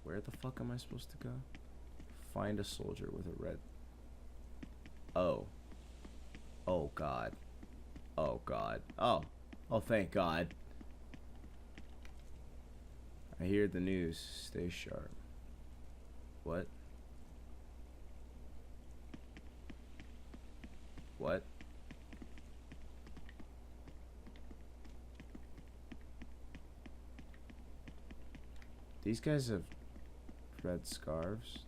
Where the fuck am I supposed to go? Find a soldier with a red... Oh. Oh, God. Oh, God. Oh. Oh, thank God. I hear the news. Stay sharp. What? What? These guys have red scarves.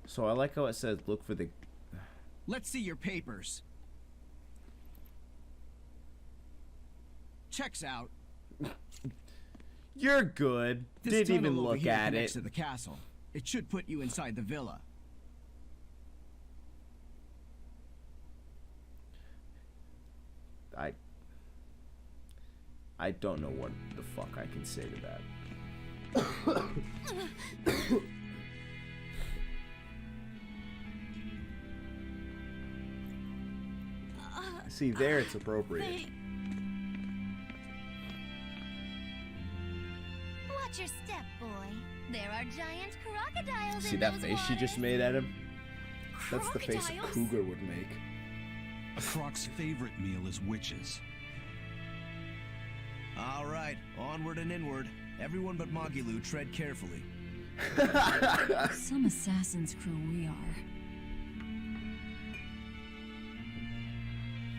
So I like how it says look for the... Let's see your papers. Checks out. You're good. This Didn't even tunnel over look here at connects it. to the castle. It should put you inside the villa. I don't know what the fuck I can say to that. See, there it's appropriate. Watch your step, boy. There are giant crocodiles See in that those face she just waters. made at him? That's the face a Crocodiles? cougar would make. A croc's favorite meal is witches. All right, onward and inward. Everyone but Magilu, tread carefully. Some assassin's crew we are.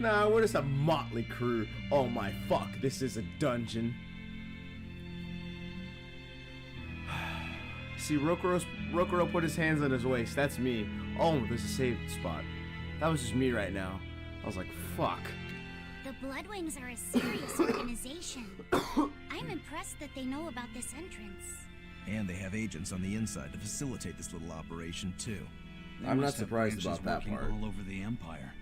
Nah, we're just a motley crew. Oh my fuck, this is a dungeon. See, Rokuro put his hands on his waist. That's me. Oh, there's a save spot. That was just me right now. I was like, fuck. The Bloodwings are a serious organization. I'm impressed that they know about this entrance. And they have agents on the inside to facilitate this little operation, too. They I'm not must have surprised branches about that working part. all over the Empire.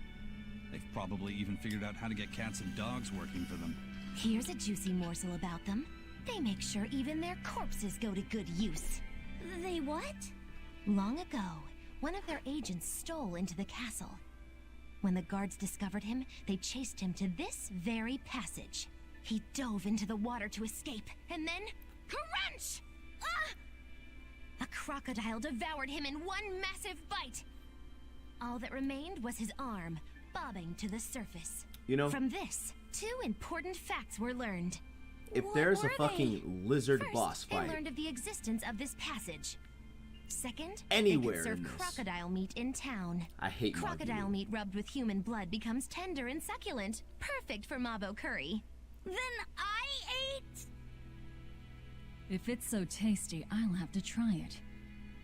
They've probably even figured out how to get cats and dogs working for them. Here's a juicy morsel about them. They make sure even their corpses go to good use. They what? Long ago, one of their agents stole into the castle. When the guards discovered him, they chased him to this very passage. He dove into the water to escape, and then... crunch! Ah! A crocodile devoured him in one massive bite. All that remained was his arm, bobbing to the surface. You know, From this, two important facts were learned. if What there's a were fucking lizard First, boss they fight learned of the existence of this passage. Second, anywhere they in could serve this, crocodile meat in town. I hate Crocodile Magilu. meat rubbed with human blood becomes tender and succulent, perfect for Mabo curry. Then I ate... If it's so tasty, I'll have to try it.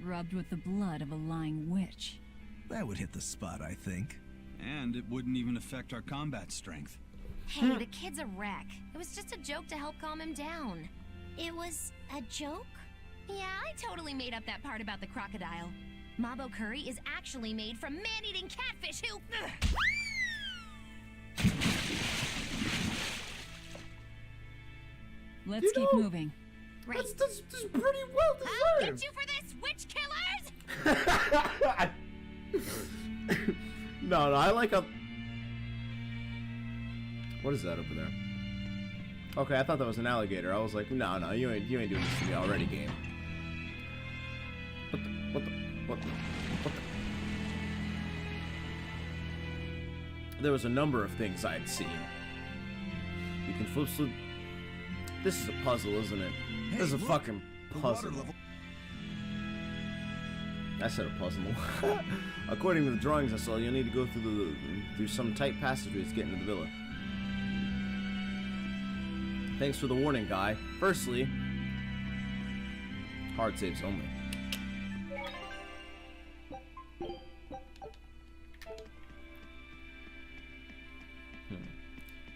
Rubbed with the blood of a lying witch. That would hit the spot, I think. And it wouldn't even affect our combat strength. Hey, the kid's a wreck. It was just a joke to help calm him down. It was a joke? Yeah, I totally made up that part about the crocodile. Mabo curry is actually made from man-eating catfish who... Let's You keep know- moving. Right. That's pretty well I'll get deserved. you for this, witch killers! No, I like a... What is that over there? Okay, I thought that was an alligator. I was like, no, you ain't doing this to me already, game. What the? There was a number of things I'd seen. You can flip through... This is a puzzle, isn't it? Hey, This is a look, fucking the water puzzle. level- I said a puzzle. According to the drawings I saw, you'll need to go through some tight passageways to get into the villa. Thanks for the warning, guy. Firstly, hard saves only.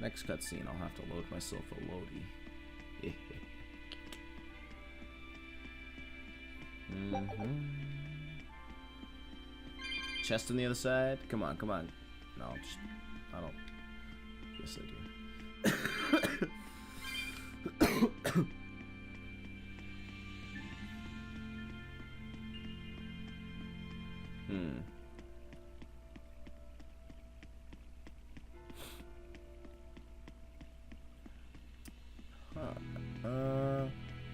Next cutscene, I'll have to load myself a loadie. Chest on the other side. Come on. No, just I don't. Yes, I do.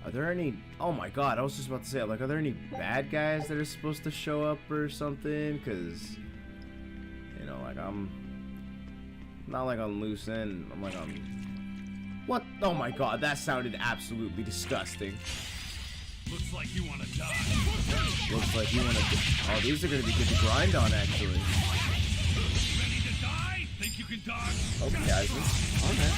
Are there any? Oh my God! I was just about to say, like, are there any bad guys that are supposed to show up or something? Cause, you know, like I'm not like on loose end. I'm like on. What? Oh my God! That sounded absolutely disgusting. Looks like you want to die. Looks like you want to. Oh, these are gonna be good to grind on, actually. Ready to die? Think you can dodge? Okay, Isaac. Okay.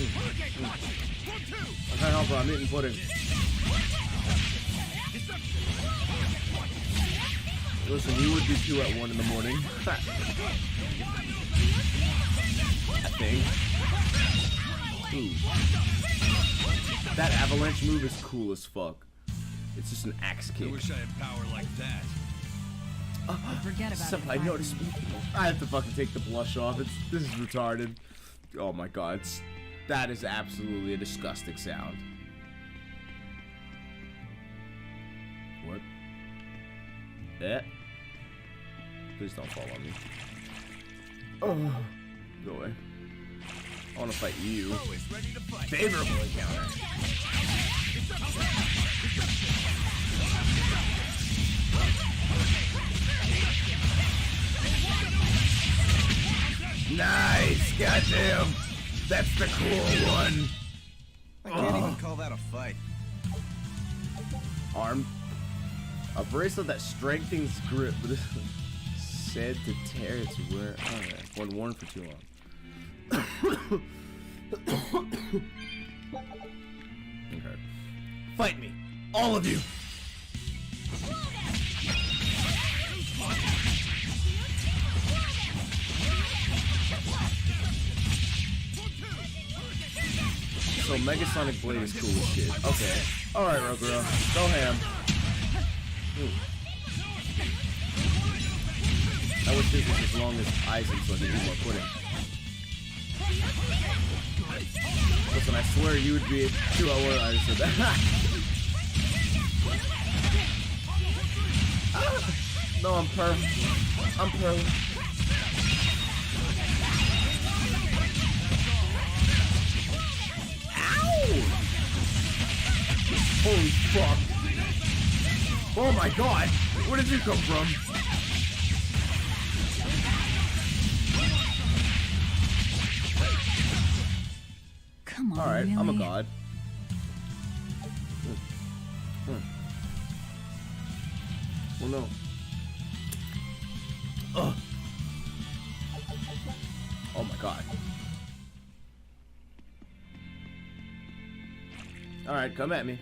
I can't help it, I'm eating pudding. Listen, you would be too at 1 in the morning. I think. Ooh. That avalanche move is cool as fuck. It's just an axe kick. I wish I had power like that. Forget about it. I noticed. I have to fucking take the blush off. This is retarded. Oh my God. That is absolutely a disgusting sound. What? Eh? Please don't fall on me. Oh, go away. I want to fight you. Favorable encounter. Nice! Goddamn! That's the cool one! I can't even call that a fight. Arm. A bracelet that strengthens grip, but is said to tear its wear. Okay. When worn for too long. Okay. Fight me! All of you! So Megasonic Blade is cool as shit. Okay. Alright, Roguro. Go ham. I wish this was as long as Isaac so I could do more pudding. Listen, I swear you would be 2 hours. I said that. No, I'm perfect. I'm perfect. Holy fuck. Oh my God. Where did you come from? Come on, Alright, really? I'm a god. Well, no. Ugh. Oh my God. Alright, come at me.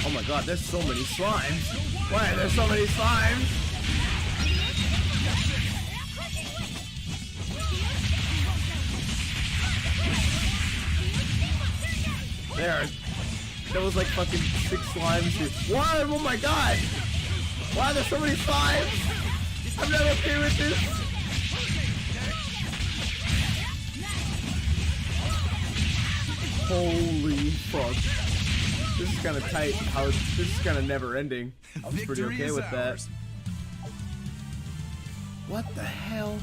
Oh my God, there's so many slimes. Why are there so many slimes? There was like fucking 6 slimes here. Why? Oh my God! Why are there so many slimes? I'm not okay with this. Holy fuck. This is kind of tight. This is kind of never ending. I was pretty okay with that. What the hell?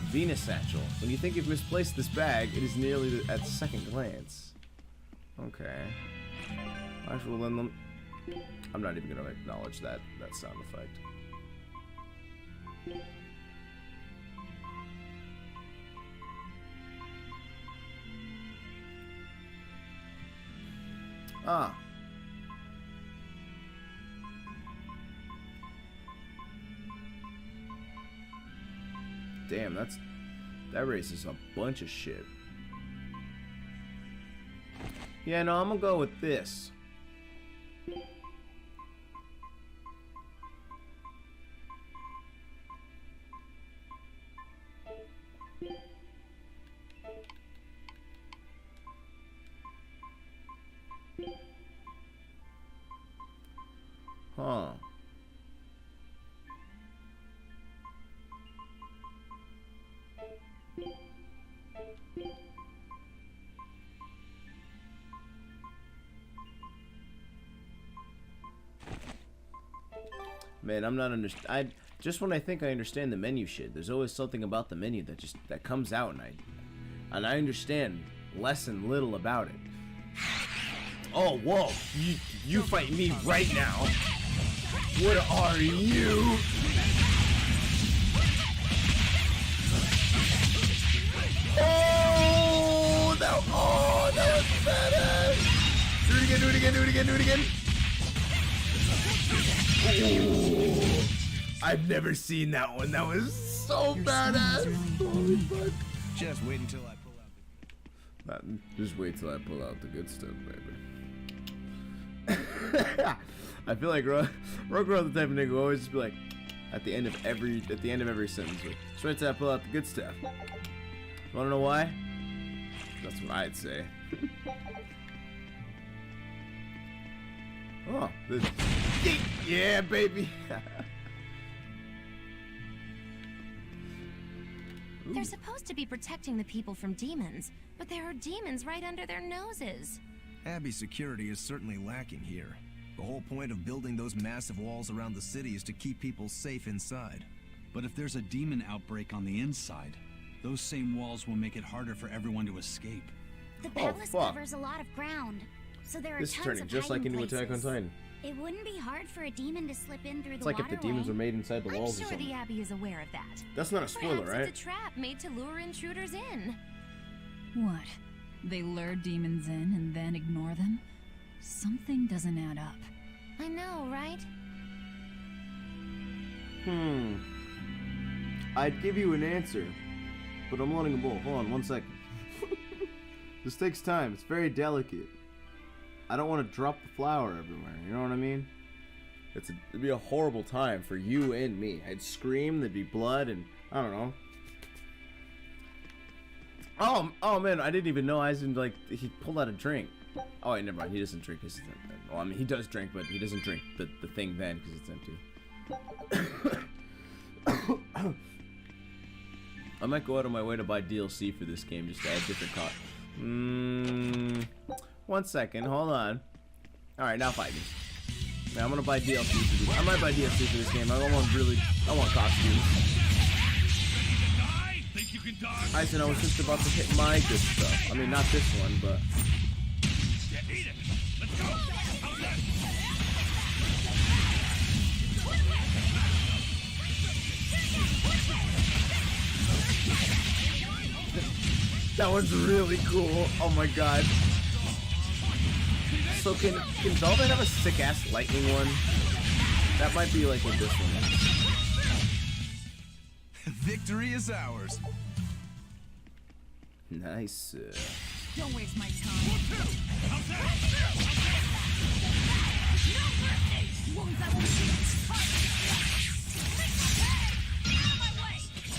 Venus Satchel. When you think you've misplaced this bag, it is nearly at second glance. Okay. Actual Lindlam. I'm not even going to acknowledge that sound effect. Ah. Damn, that raises a bunch of shit. Yeah, no, I'm gonna go with this. Huh. Man, I'm not just when I think I understand the menu shit, there's always something about the menu that comes out, and I understand less and little about it. Oh, whoa! You fight me right now. What are you? Oh, that was badass. Do it again, do it again, do it again, do it again. Ooh, I've never seen that one. That was so badass. Holy fuck. Just wait until I pull out Just wait till I pull out the good stuff, baby. I feel like Rogue the type of nigga who always just be like, at the end of every sentence, like, just wait till I pull out the good stuff. Wanna know why? That's what I'd say. Oh, this. Yeah, baby. They're supposed to be protecting the people from demons, but there are demons right under their noses. Abbey's security is certainly lacking here. The whole point of building those massive walls around the city is to keep people safe inside. But if there's a demon outbreak on the inside, those same walls will make it harder for everyone to escape. The Oh, palace fuck. covers a lot of ground, so there are This is tons turning of just like hiding into Attack on places. Titan. It wouldn't be hard for a demon to slip in through It's the like if the waterway. demons were made inside the I'm walls or sure something. the Abbey is aware of that. That's not a spoiler, Perhaps right? it's a trap made to lure intruders in. What? They lure demons in and then ignore them? Something doesn't add up. I know, right? I'd give you an answer, but I'm letting go. Hold on 1 second. This takes time. It's very delicate. I don't want to drop the flour everywhere. You know what I mean? It'd be a horrible time for you and me. I'd scream. There'd be blood, and I don't know. Oh man, I didn't even know he pulled out a drink. Oh wait, never mind. He doesn't drink. Well, I mean, he does drink, but he doesn't drink the thing then because it's empty. I might go out of my way to buy DLC for this game just to add different 1 second, hold on. Alright, now fight me. Yeah, I'm gonna buy DLC for this. I might buy DLC for this game. I want costumes. I said I was just about to hit my good stuff. I mean, not this one, but... That one's really cool. Oh my god. So can Velvet have a sick ass lightning one? That might be like what this one is. Victory is ours. Nice. Don't waste my time.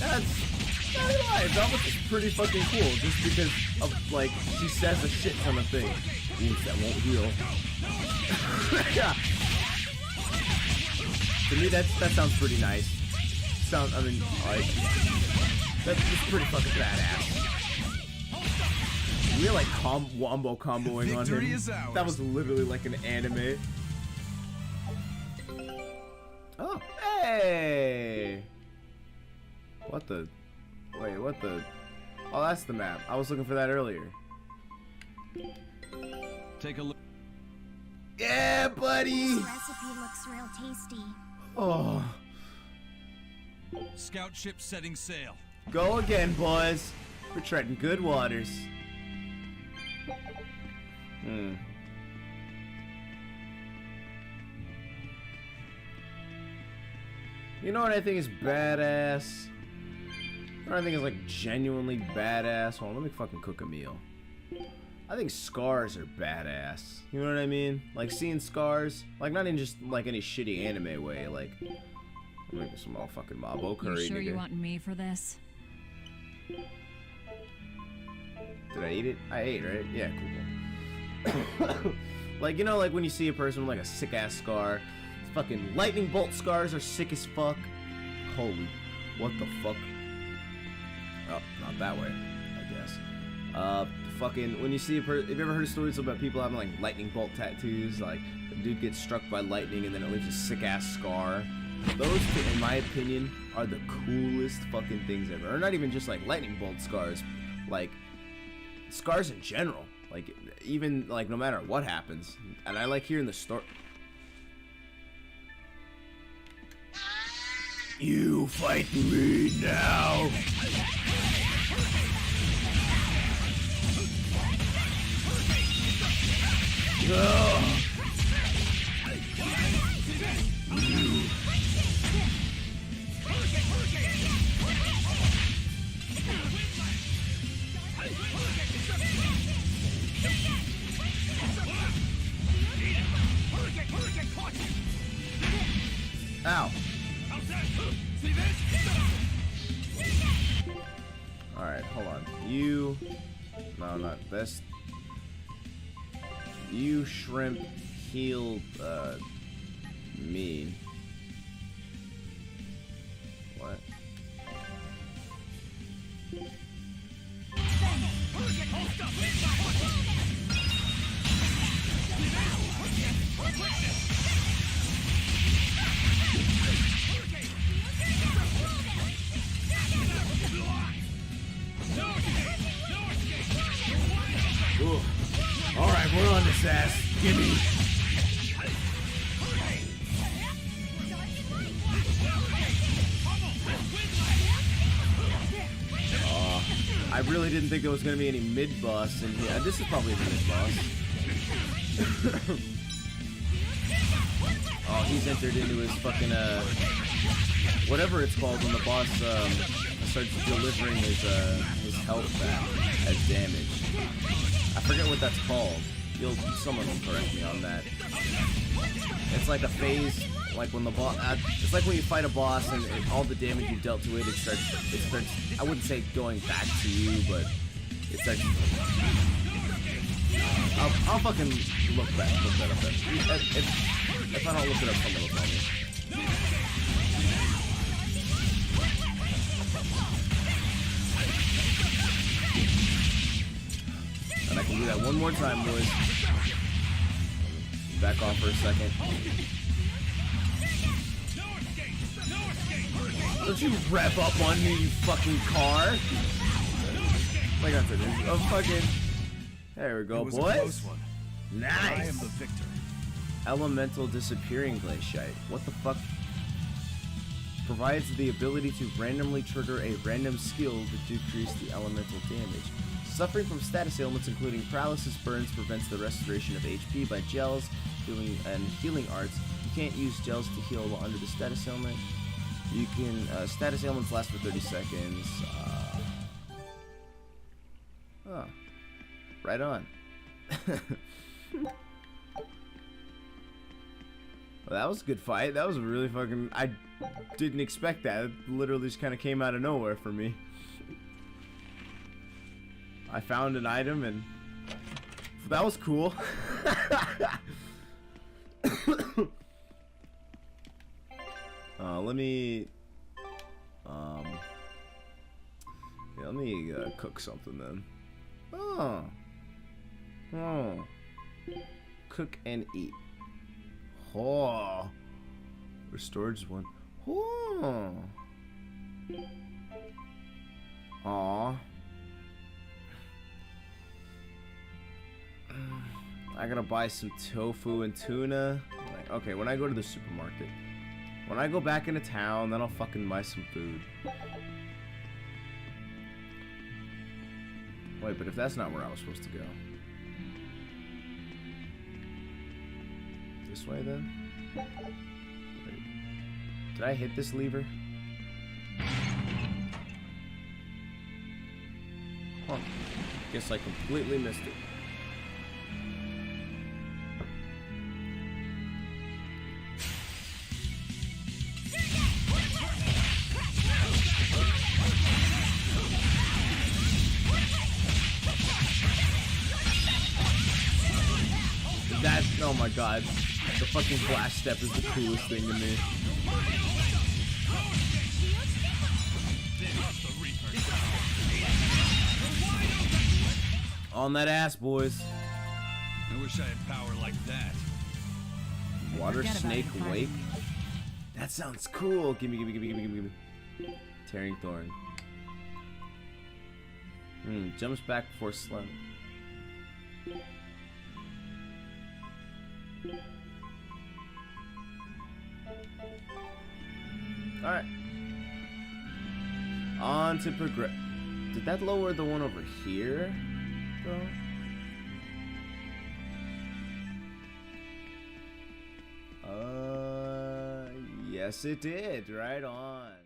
That's not gonna lie, Velvet is pretty fucking cool just because of like she says a shit ton of things. Ooh, that won't heal. Yeah. To me that sounds pretty nice. I mean, like that's pretty fucking badass. We're like wombo comboing on Victory him. is ours. That was literally like an anime. Oh, hey! What the? Wait, what the? Oh, that's the map. I was looking for that earlier. Take a look. Yeah, buddy! This recipe looks real tasty. Oh, Scout ship setting sail. go again, boys. We're treading good waters. You know what I think is badass? You know what I think is like genuinely badass? Hold on, let me fucking cook a meal. I think scars are badass. You know what I mean? Like seeing scars, like not in just like any shitty anime way. Like, I'm making some motherfucking mabo curry. You sure you nigga. want me for this? Did I eat it? I ate, right? Yeah, cool. Like, you know, like when you see a person with like a sick ass scar, Fucking lightning bolt scars are sick as fuck. Holy, what the fuck? Oh, not that way, I guess. Fucking, when you see have you ever heard stories about people having like lightning bolt tattoos? Like, the dude gets struck by lightning and then it leaves a sick ass scar. Those, in my opinion, are the coolest fucking things ever. Or not even just like lightning bolt scars, like scars in general. Like, even like no matter what happens. And I like hearing the story. You fight me now. Ow. Alright, hold on. You... No, not this. You shrimp healed, me. What? Alright, we're on this ass. Gimme. I really didn't think there was going to be any mid-boss in here. This is probably the mid-boss. Oh, he's entered into his fucking, whatever it's called when the boss, starts delivering his health back as damage. I forget what that's called. Someone will correct me on that. It's like a phase, like when the boss, it's like when you fight a boss and all the damage you've dealt to it, it starts, I wouldn't say going back to you, but it starts, I'll fucking look that up then. If I don't look it up, someone will tell me. And I can do that one more time, boys. Back off for a second. Don't you rev up on me, you fucking car! Like I said, a fucking... There we go, boys. Nice! I am the victor. Elemental Disappearing Glaciite. What the fuck? Provides the ability to randomly trigger a random skill to decrease the elemental damage. Suffering from status ailments including paralysis, burns, prevents the restoration of HP by gels, healing and healing arts. You can't use gels to heal while under the status ailment. You can, status ailments last for 30 seconds. Oh. Right on. Well, that was a good fight. That was a really fucking... I didn't expect that. It literally just kind of came out of nowhere for me. I found an item and... That was cool. Let me... Yeah, let me cook something then. Oh. Cook and eat. Oh. Restored one. Oh. Aw. I gotta buy some tofu and tuna. Okay, when I go to the supermarket. When I go back into town, then I'll fucking buy some food. Wait, but if that's not where I was supposed to go. This way then? Wait. Did I hit this lever? Huh. Guess I completely missed it. Oh my god. The fucking flash step is the coolest thing to me. On that ass, boys. I wish I had power like that. Water Forget about snake it, Fire. wake. That sounds cool. Gimme, gimme, gimme, gimme, gimme, gimme. Tearing thorn. Jumps back before slime. Alright. On to progress. Did that lower the one over here, though? Yes it did. Right on.